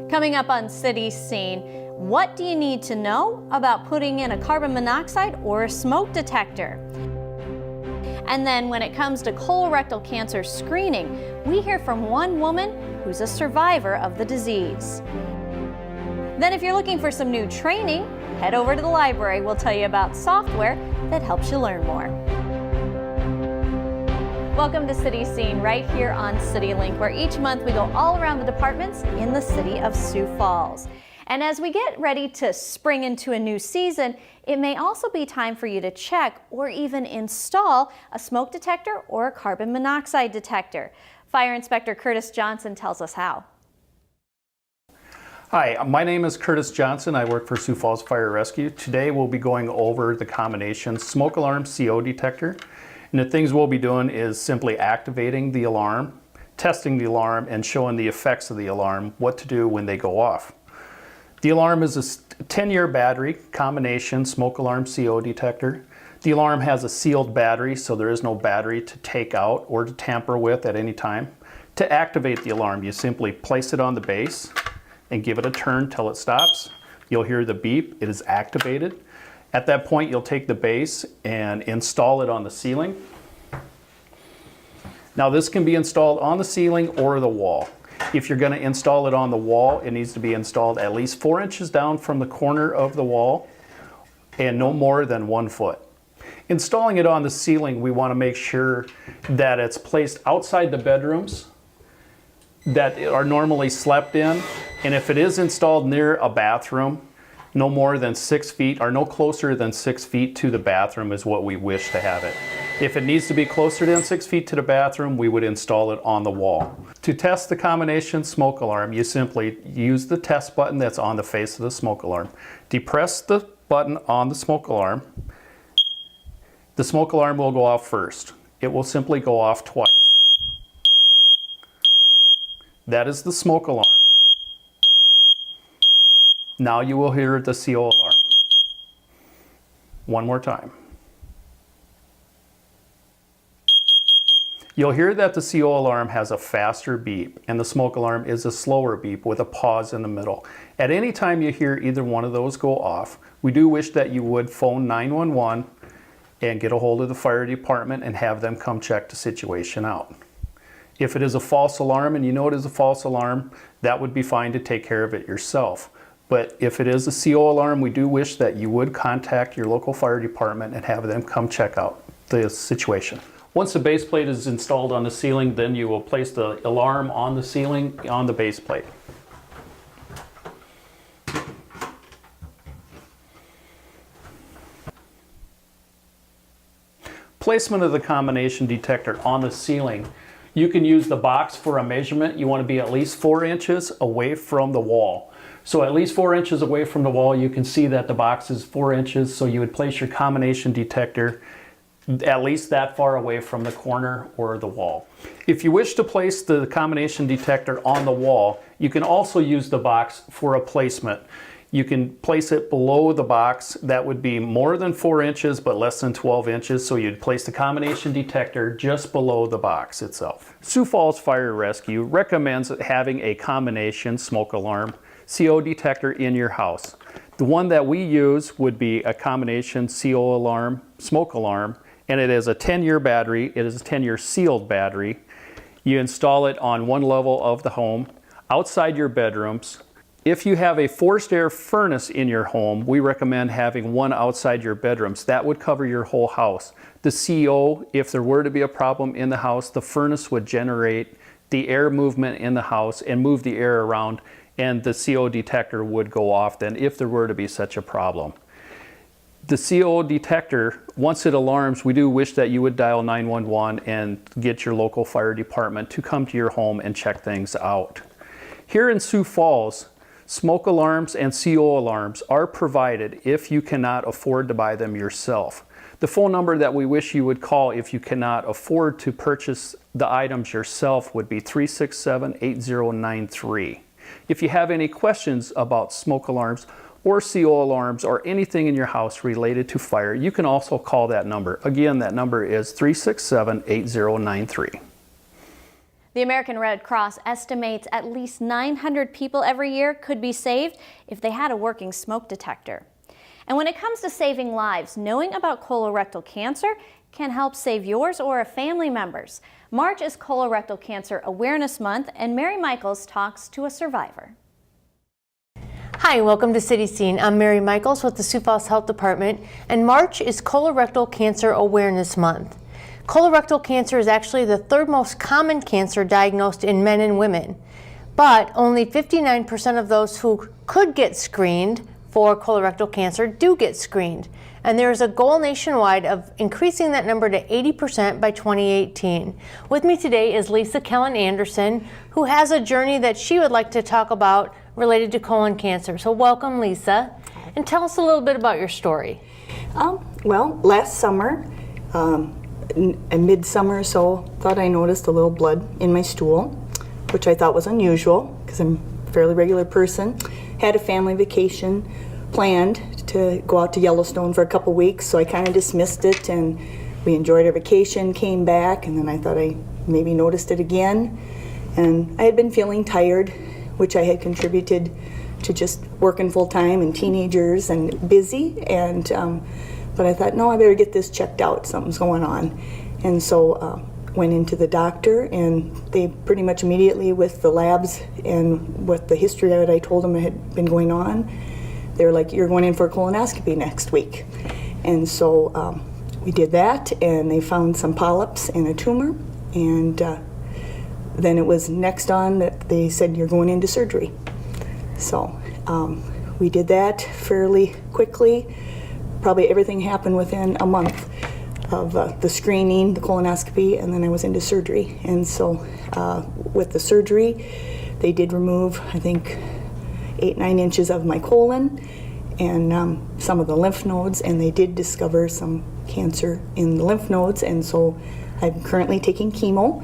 Coming up on City Scene, what do you need to know about putting in a carbon monoxide or a smoke detector? And then when it comes to colorectal cancer screening, we hear from one woman who's a survivor of the disease. Then if you're looking for some new training, head over to the library. We'll tell you about software that helps you learn more. Welcome to City Scene right here on CityLink, where each month we go all around the departments in the city of Sioux Falls. And as we get ready to spring into a new season, it may also be time for you to check or even install a smoke detector or a carbon monoxide detector. Fire Inspector Curtis Johnson tells us how. Hi, my name is Curtis Johnson. I work for Sioux Falls Fire Rescue. Today we'll be going over the combination smoke alarm CO detector. And the things we'll be doing is simply activating the alarm, testing the alarm, and showing the effects of the alarm, what to do when they go off. The alarm is a 10-year battery combination smoke alarm CO detector. The alarm has a sealed battery, so there is no battery to take out or to tamper with at any time. To activate the alarm, you simply place it on the base and give it a turn till it stops. You'll hear the beep. It is activated. At that point, you'll take the base and install it on the ceiling. Now this can be installed on the ceiling or the wall. If you're going to install it on the wall, it needs to be installed at least 4 inches down from the corner of the wall and no more than 1 foot. Installing it on the ceiling, we want to make sure that it's placed outside the bedrooms that are normally slept in. And if it is installed near a bathroom, no more than 6 feet or no closer than 6 feet to the bathroom is what we wish to have it. If it needs to be closer than 6 feet to the bathroom, we would install it on the wall. To test the combination smoke alarm, you simply use the test button that's on the face of the smoke alarm. Depress the button on the smoke alarm. The smoke alarm will go off first. It will simply go off twice. That is the smoke alarm. Now you will hear the CO alarm. One more time. You'll hear that the CO alarm has a faster beep and the smoke alarm is a slower beep with a pause in the middle. At any time you hear either one of those go off, we do wish that you would phone 911 and get a hold of the fire department and have them come check the situation out. If it is a false alarm and you know it is a false alarm, that would be fine to take care of it yourself. But if it is a CO alarm, we do wish that you would contact your local fire department and have them come check out the situation. Once the base plate is installed on the ceiling, then you will place the alarm on the ceiling on the base plate. Placement of the combination detector on the ceiling. You can use the box for a measurement. You want to be at least 4 inches away from the wall. So at least 4 inches away from the wall, you can see that the box is 4 inches, so you would place your combination detector at least that far away from the corner or the wall. If you wish to place the combination detector on the wall, you can also use the box for a placement. You can place it below the box. That would be more than 4 inches but less than 12 inches, so you'd place the combination detector just below the box itself. Sioux Falls Fire Rescue recommends having a combination smoke alarm CO detector in your house. The one that we use would be a combination CO alarm, smoke alarm, and it is a 10-year battery. It is a 10-year sealed battery. You install it on one level of the home, outside your bedrooms. If you have a forced air furnace in your home, we recommend having one outside your bedrooms. That would cover your whole house. The CO, if there were to be a problem in the house, the furnace would generate the air movement in the house and move the air around, and the CO detector would go off then if there were to be such a problem. The CO detector, once it alarms, we do wish that you would dial 911 and get your local fire department to come to your home and check things out. Here in Sioux Falls, smoke alarms and CO alarms are provided if you cannot afford to buy them yourself. The phone number that we wish you would call if you cannot afford to purchase the items yourself would be 367-8093. If you have any questions about smoke alarms or CO alarms or anything in your house related to fire, you can also call that number. Again, that number is 367-8093. The American Red Cross estimates at least 900 people every year could be saved if they had a working smoke detector. And when it comes to saving lives, knowing about colorectal cancer can help save yours or a family member's. March is Colorectal Cancer Awareness Month, and Mary Michaels talks to a survivor. Hi, welcome to City Scene. I'm Mary Michaels with the Sioux Falls Health Department, and March is Colorectal Cancer Awareness Month. Colorectal cancer is actually the third most common cancer diagnosed in men and women, but only 59% of those who could get screened for colorectal cancer do get screened. And there is a goal nationwide of increasing that number to 80% by 2018. With me today is Lisa Kellen Anderson, who has a journey that she would like to talk about related to colon cancer. So welcome, Lisa, and tell us a little bit about your story. Well, last summer, in midsummer or so, thought I noticed a little blood in my stool, which I thought was unusual because I'm a fairly regular person. Had a family vacation planned to go out to Yellowstone for a couple weeks, so I kind of dismissed it, and we enjoyed our vacation, came back, and then I thought I maybe noticed it again. And I had been feeling tired, which I had contributed to just working full time and teenagers and busy, and but I thought, no, I better get this checked out, something's going on. And so went into the doctor, and they pretty much immediately, with the labs and with the history that I told them had been going on, they were like, you're going in for a colonoscopy next week. And so we did that, and they found some polyps and a tumor, and then it was next on that they said, you're going into surgery. So we did that fairly quickly. Probably everything happened within a month of the screening, the colonoscopy, and then I was into surgery. And so with the surgery, they did remove, I think, 8-9 inches of my colon and some of the lymph nodes, and they did discover some cancer in the lymph nodes, and so I'm currently taking chemo,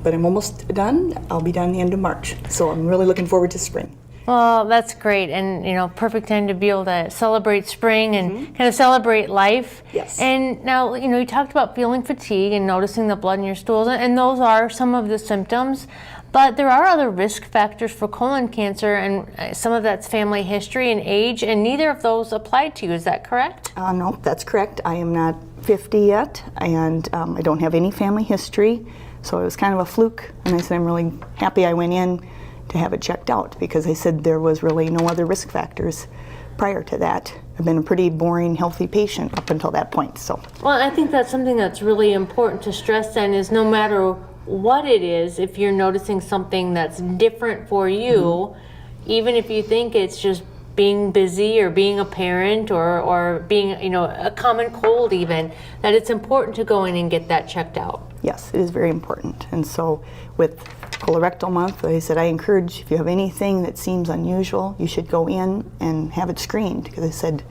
but I'm almost done. I'll be done the end of March, so I'm really looking forward to spring. Well, that's great, and perfect time to be able to celebrate spring and kind of celebrate life. Yes. And now, you talked about feeling fatigue and noticing the blood in your stools, and those are some of the symptoms. But there are other risk factors for colon cancer, and some of that's family history and age, and neither of those apply to you. Is that correct? No, that's correct. I am not 50 yet, and I don't have any family history, so it was kind of a fluke. And I said, I'm really happy I went in to have it checked out, because they said there was really no other risk factors prior to that. I've been a pretty boring, healthy patient up until that point. So. Well, I think that's something that's really important to stress then, is no matter what it is, if you're noticing something that's different for you, even if you think it's just being busy or being a parent or being, a common cold even, that it's important to go in and get that checked out. Yes, it is very important. And so with colorectal month, I said, I encourage, if you have anything that seems unusual, you should go in and have it screened, because I said,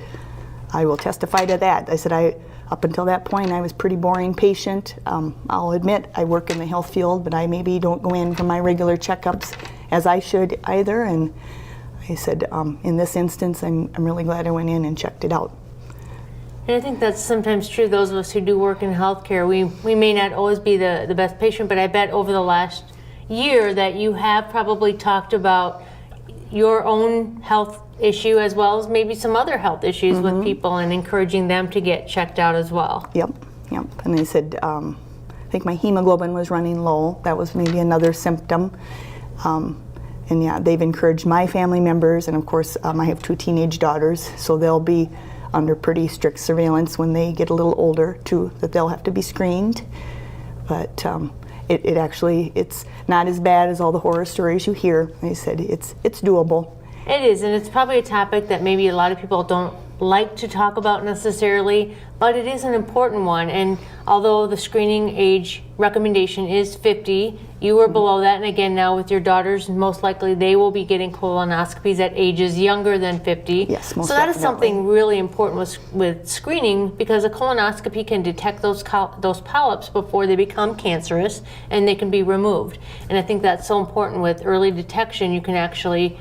I will testify to that. I said, up until that point, I was a pretty boring patient. I'll admit I work in the health field, but I maybe don't go in for my regular checkups as I should either. And I said, in this instance, I'm really glad I went in and checked it out. And I think that's sometimes true. Those of us who do work in healthcare, we may not always be the best patient, but I bet over the last year that you have probably talked about your own health issue as well as maybe some other health issues with people, and encouraging them to get checked out as well. Yep. And they said, I think my hemoglobin was running low. That was maybe another symptom. And yeah, they've encouraged my family members, and of course I have 2 teenage daughters, so they'll be under pretty strict surveillance when they get a little older too, that they'll have to be screened. But it actually, it's not as bad as all the horror stories you hear. They said it's doable. It is, and it's probably a topic that maybe a lot of people don't like to talk about necessarily, but it is an important one. And although the screening age recommendation is 50, you were below that, and again now with your daughters, most likely they will be getting colonoscopies at ages younger than 50. Yes, most So that is definitely. something really important with screening, because a colonoscopy can detect those polyps before they become cancerous, and they can be removed. And I think that's so important with early detection. You can actually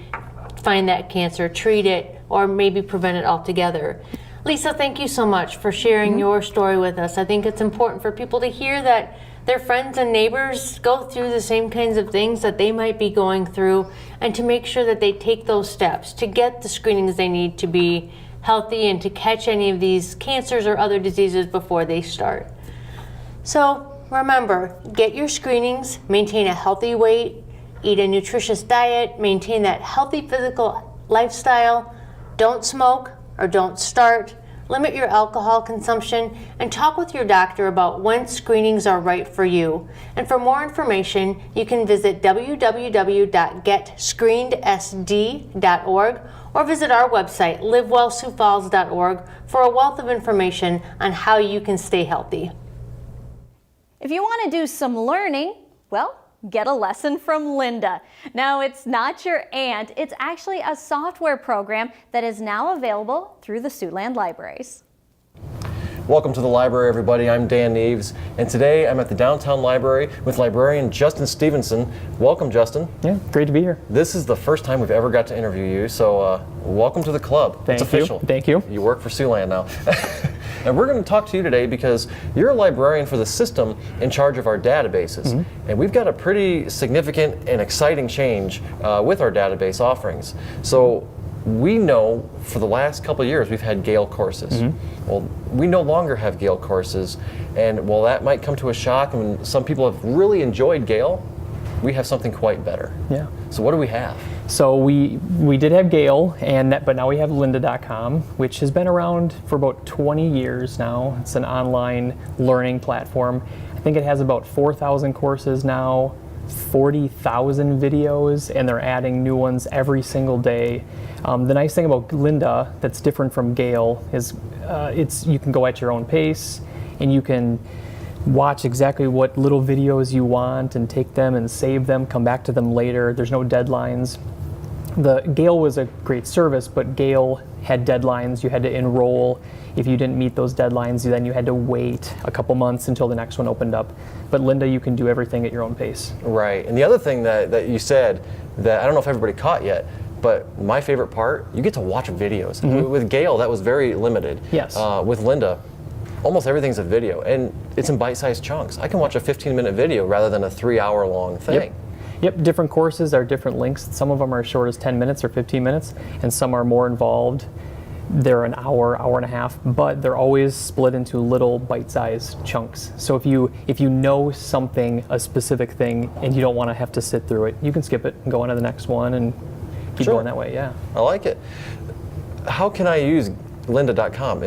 find that cancer, treat it, or maybe prevent it altogether. Lisa, thank you so much for sharing your story with us. I think it's important for people to hear that their friends and neighbors go through the same kinds of things that they might be going through, and to make sure that they take those steps to get the screenings they need to be healthy and to catch any of these cancers or other diseases before they start. So remember, get your screenings, maintain a healthy weight, eat a nutritious diet, maintain that healthy physical lifestyle, don't smoke or don't start, limit your alcohol consumption, and talk with your doctor about when screenings are right for you. And for more information, you can visit www.getscreenedsd.org or visit our website, livewellsiouxfalls.org, for a wealth of information on how you can stay healthy. If you want to do some learning, well, get a lesson from Linda. Now, it's not your aunt, it's actually a software program that is now available through the Siouxland Libraries. Welcome to the library, everybody. I'm Dan Neves, and today I'm at the downtown library with librarian Justin Stevenson. Welcome, Justin. Yeah, great to be here. This is the first time we've ever got to interview you, so welcome to the club. It's official. Thank you. You work for Siouxland now. And we're going to talk to you today because you're a librarian for the system in charge of our databases. And we've got a pretty significant and exciting change with our database offerings. So we know for the last couple of years we've had Gale courses. Well, we no longer have Gale courses, and while that might come to a shock and some people have really enjoyed Gale, we have something quite better. Yeah. So what do we have? So we did have Gale, but now we have lynda.com, which has been around for about 20 years now. It's an online learning platform. I think it has about 4,000 courses now, 40,000 videos, and they're adding new ones every single day. The nice thing about Lynda that's different from Gale is you can go at your own pace, and you can watch exactly what little videos you want and take them and save them, come back to them later. There's no deadlines. The Gale was a great service, but Gale had deadlines. You had to enroll. If you didn't meet those deadlines, then you had to wait a couple months until the next one opened up. But Lynda, you can do everything at your own pace. Right. And the other thing that you said that I don't know if everybody caught yet, but my favorite part, you get to watch videos. With Gale, that was very limited. Yes. With Lynda, almost everything's a video, and it's in bite-sized chunks. I can watch a 15-minute video rather than a 3-hour-long thing. Yep, different courses are different lengths. Some of them are as short as 10 minutes or 15 minutes, and some are more involved. They're an hour, hour and a half, but they're always split into little bite-sized chunks. So if you know something, a specific thing, and you don't want to have to sit through it, you can skip it and go on to the next one and keep going that way, yeah. I like it. How can I use lynda.com?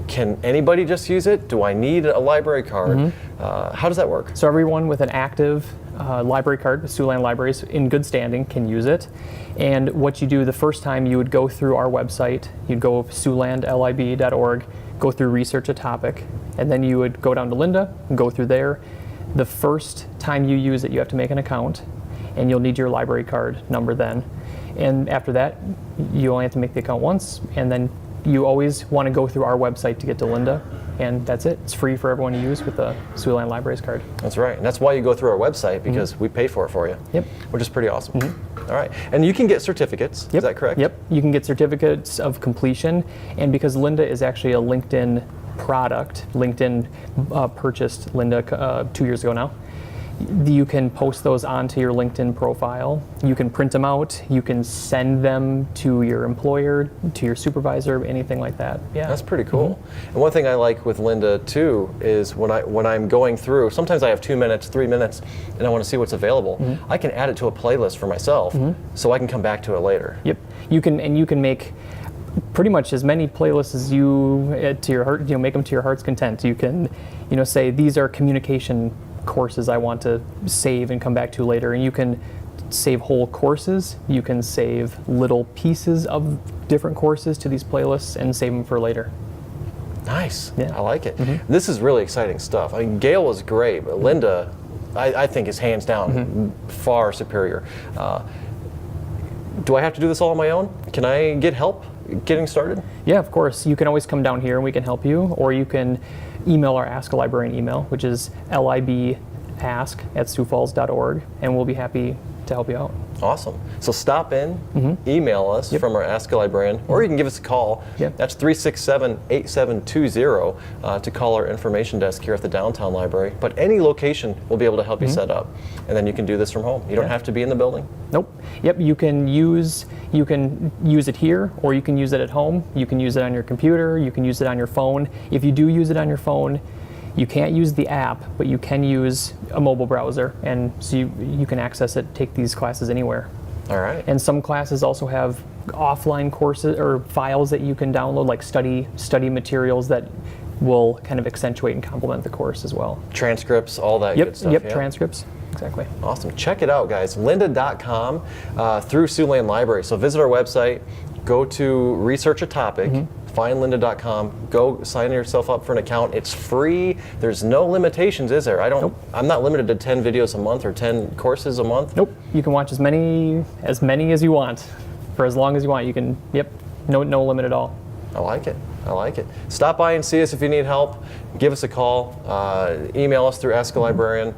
Can anybody just use it? Do I need a library card? How does that work? So everyone with an active library card with Siouxland Libraries in good standing can use it. And what you do the first time, you would go through our website, you'd go siouxlandlib.org, go through research a topic, and then you would go down to Lynda and go through there. The first time you use it, you have to make an account, and you'll need your library card number then. And after that, you only have to make the account once, and then you always want to go through our website to get to Lynda, and that's it. It's free for everyone to use with the Siouxland Libraries card. That's right, and that's why you go through our website, because we pay for it for you. Yep. Which is pretty awesome. All right, and you can get certificates, is that correct? Yep, you can get certificates of completion, and because Lynda is actually a LinkedIn product, LinkedIn purchased Lynda 2 years ago now, you can post those onto your LinkedIn profile. You can print them out. You can send them to your employer, to your supervisor, anything like that. Yeah, that's pretty cool. And one thing I like with Lynda too is when I'm going through, sometimes I have 2 minutes, 3 minutes, and I want to see what's available. I can add it to a playlist for myself, so I can come back to it later. Yep, you can make pretty much as many playlists as you to your heart. Make them to your heart's content. You can, say these are communication courses I want to save and come back to later, and you can save whole courses. You can save little pieces of different courses to these playlists and save them for later. Nice. Yeah. I like it. This is really exciting stuff. I mean, Gale was great, but Lynda, I think, is hands down far superior. Do I have to do this all on my own? Can I get help getting started? Yeah, of course. You can always come down here and we can help you, or you can email our Ask a Librarian email, which is libask@siouxfalls.org, and we'll be happy to help you out. Awesome. So stop in, email us from our Ask a Librarian, or you can give us a call. Yep. That's 367-8720 to call our information desk here at the downtown library. But any location will be able to help you set up. And then you can do this from home. You don't have to be in the building. Nope. Yep, you can use it here, or you can use it at home. You can use it on your computer, you can use it on your phone. If you do use it on your phone, you can't use the app, but you can use a mobile browser, and so you can access it, take these classes anywhere. All right. And some classes also have offline courses or files that you can download, like study materials that will kind of accentuate and complement the course as well. Transcripts, all that good stuff. Yep, transcripts. Exactly. Awesome. Check it out, guys. Lynda.com through Siouxland Library. So visit our website, go to research a topic, find lynda.com, go sign yourself up for an account. It's free. There's no limitations, is there? I'm not limited to 10 videos a month or 10 courses a month. Nope. You can watch as many as you want for as long as you want. You can, no limit at all. I like it. I like it. Stop by and see us if you need help. Give us a call. Email us through Ask a Librarian.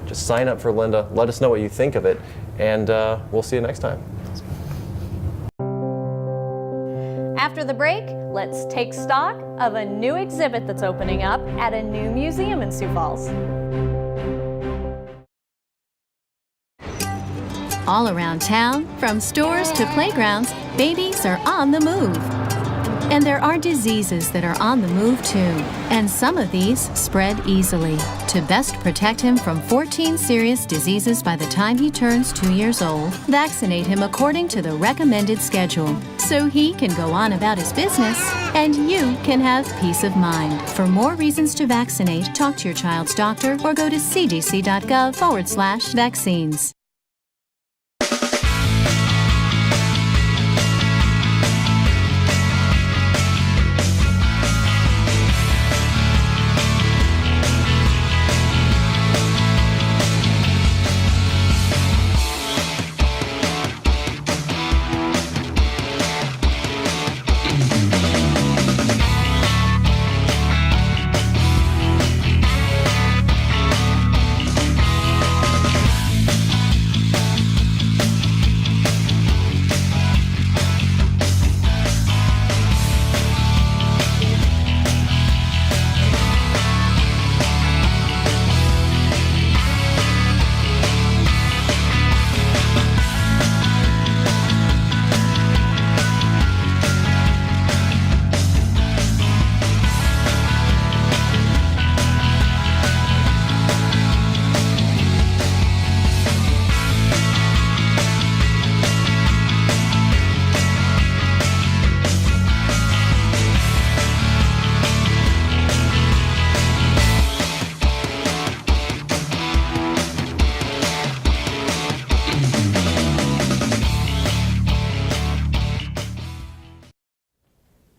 Just sign up for Lynda. Let us know what you think of it, and we'll see you next time. After the break, let's take stock of a new exhibit that's opening up at a new museum in Sioux Falls. All around town, from stores to playgrounds, babies are on the move. And there are diseases that are on the move too. And some of these spread easily. To best protect him from 14 serious diseases by the time he turns 2 years old, vaccinate him according to the recommended schedule, so he can go on about his business and you can have peace of mind. For more reasons to vaccinate, talk to your child's doctor or go to cdc.gov/vaccines.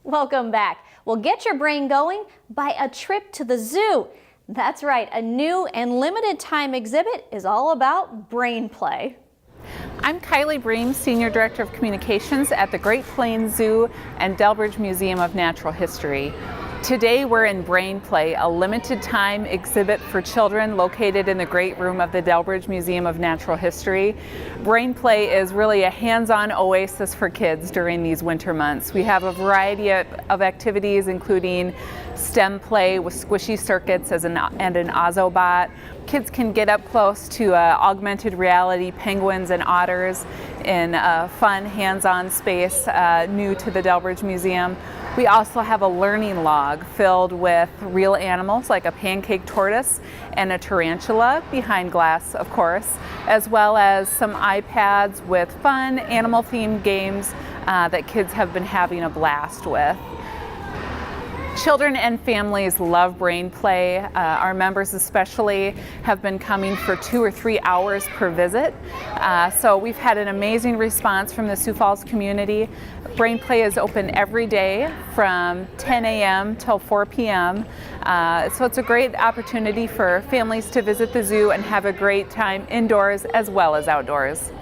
Welcome back. Well, get your brain going by a trip to the zoo. That's right, a new and limited time exhibit is all about brain play. I'm Kylie Bream, Senior Director of Communications at the Great Plains Zoo and Delbridge Museum of Natural History. Today we're in Brain Play, a limited time exhibit for children located in the Great Room of the Delbridge Museum of Natural History. Brain Play is really a hands-on oasis for kids during these winter months. We have a variety of activities, including STEM play with squishy circuits and an Ozobot. Kids can get up close to augmented reality penguins and otters in a fun hands-on space new to the Delbridge Museum. We also have a learning log filled with real animals like a pancake tortoise and a tarantula, behind glass of course, as well as some iPads with fun animal-themed games that kids have been having a blast with. Children and families love Brain Play. Our members especially have been coming for 2 or 3 hours per visit. So we've had an amazing response from the Sioux Falls community. Brain Play is open every day from 10 a.m. till 4 p.m. So it's a great opportunity for families to visit the zoo and have a great time indoors as well as outdoors.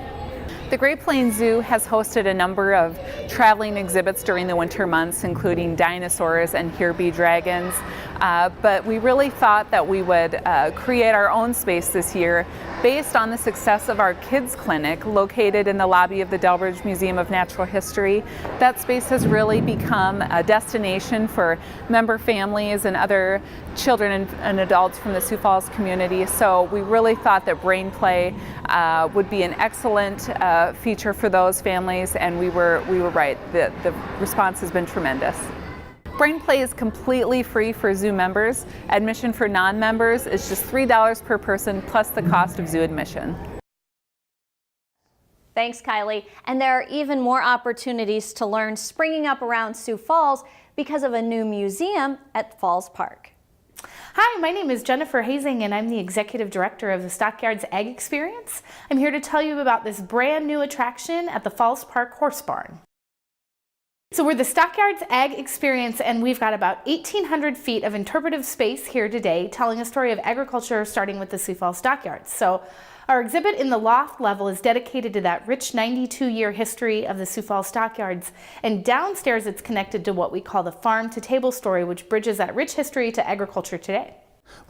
The Great Plains Zoo has hosted a number of traveling exhibits during the winter months, including dinosaurs and here be dragons. but we really thought that we would create our own space this year based on the success of our kids clinic located in the lobby of the Delbridge Museum of Natural History. That space has really become a destination for member families and other children and adults from the Sioux Falls community. So we really thought that Brain Play would be an excellent feature for those families, and we were right. The response has been tremendous. Brain Play is completely free for zoo members. Admission for non-members is just $3 per person plus the cost of zoo admission. Thanks, Kylie. And there are even more opportunities to learn springing up around Sioux Falls because of a new museum at Falls Park. Hi, my name is Jennifer Hazing and I'm the Executive Director of the Stockyards Ag Experience. I'm here to tell you about this brand new attraction at the Falls Park Horse Barn. So we're the Stockyards Ag Experience, and we've got about 1,800 feet of interpretive space here today telling a story of agriculture starting with the Sioux Falls Stockyards. So our exhibit in the loft level is dedicated to that rich 92-year history of the Sioux Falls Stockyards, and downstairs it's connected to what we call the farm to table story, which bridges that rich history to agriculture today.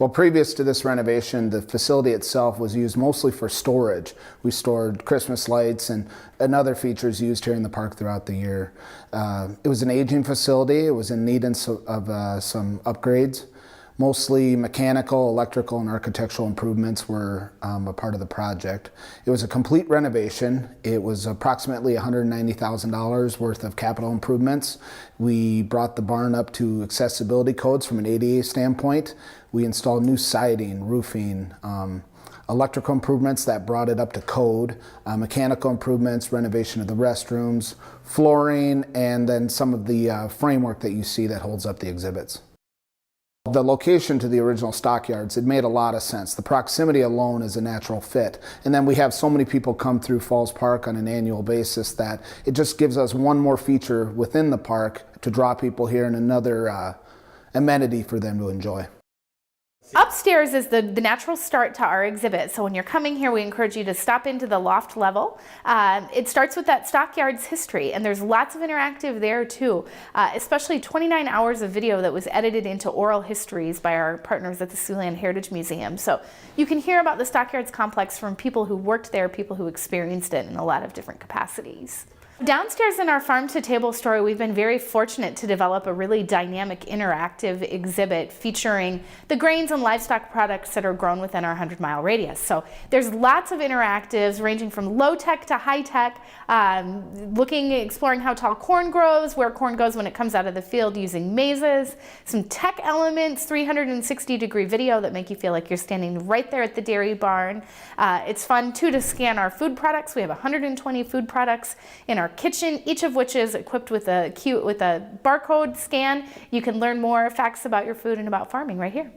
Well, previous to this renovation, the facility itself was used mostly for storage. We stored Christmas lights and other features used here in the park throughout the year. It was an aging facility. It was in need of some upgrades. Mostly mechanical, electrical, and architectural improvements were a part of the project. It was a complete renovation. It was approximately $190,000 worth of capital improvements. We brought the barn up to accessibility codes from an ADA standpoint. We installed new siding, roofing, electrical improvements that brought it up to code, mechanical improvements, renovation of the restrooms, flooring, and then some of the framework that you see that holds up the exhibits. The location to the original stockyards, it made a lot of sense. The proximity alone is a natural fit. And then we have so many people come through Falls Park on an annual basis that it just gives us one more feature within the park to draw people here and another amenity for them to enjoy. Upstairs is the natural start to our exhibit. So when you're coming here, we encourage you to stop into the loft level. It starts with that Stockyards history, and there's lots of interactive there too, especially 29 hours of video that was edited into oral histories by our partners at the Siouxland Heritage Museum. So you can hear about the Stockyards complex from people who worked there, people who experienced it in a lot of different capacities. Downstairs in our farm to table story, we've been very fortunate to develop a really dynamic interactive exhibit featuring the grains and livestock products that are grown within our 100-mile radius. So there's lots of interactives ranging from low tech to high tech, exploring how tall corn grows, where corn goes when it comes out of the field using mazes, some tech elements, 360-degree video that make you feel like you're standing right there at the dairy barn. It's fun too to scan our food products. We have 120 food products in our kitchen, each of which is equipped with a barcode scan. You can learn more facts about your food and about farming right here.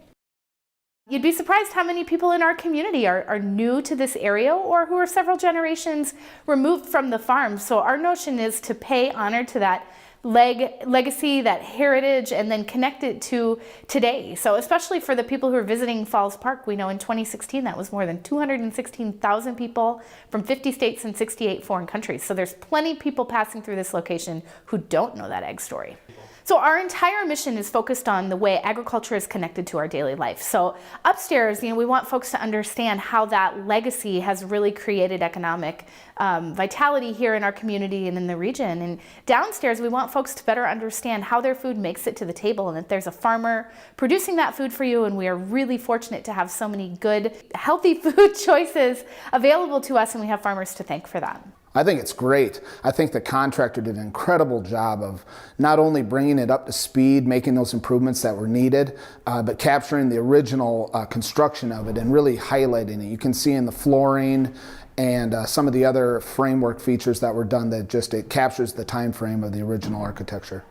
You'd be surprised how many people in our community are new to this area or who are several generations removed from the farm. So our notion is to pay honor to that legacy, that heritage, and then connect it to today. So especially for the people who are visiting Falls Park, we know in 2016 that was more than 216,000 people from 50 states and 68 foreign countries. So there's plenty of people passing through this location who don't know that ag story. So our entire mission is focused on the way agriculture is connected to our daily life. So upstairs, we want folks to understand how that legacy has really created economic vitality here in our community and in the region. And downstairs, we want folks to better understand how their food makes it to the table and that there's a farmer producing that food for you. And we are really fortunate to have so many good, healthy food choices available to us, and we have farmers to thank for that. I think it's great. I think the contractor did an incredible job of not only bringing it up to speed, making those improvements that were needed, but capturing the original construction of it and really highlighting it. You can see in the flooring and some of the other framework features that were done that it captures the time frame of the original architecture.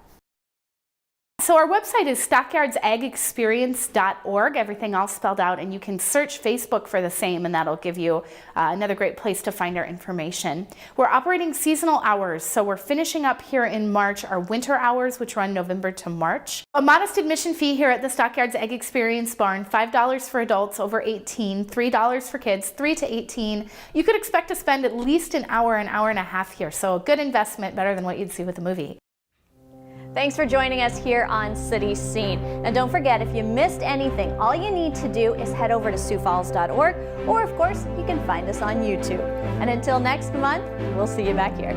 So our website is stockyardsagexperience.org, everything all spelled out, and you can search Facebook for the same, and that'll give you another great place to find our information. We're operating seasonal hours, so we're finishing up here in March our winter hours, which run November to March. A modest admission fee here at the Stockyards Ag Experience Barn, $5 for adults over 18, $3 for kids 3 to 18. You could expect to spend at least an hour and a half here, so a good investment, better than what you'd see with a movie. Thanks for joining us here on City Scene. And don't forget, if you missed anything, all you need to do is head over to siouxfalls.org, or of course, you can find us on YouTube. And until next month, we'll see you back here.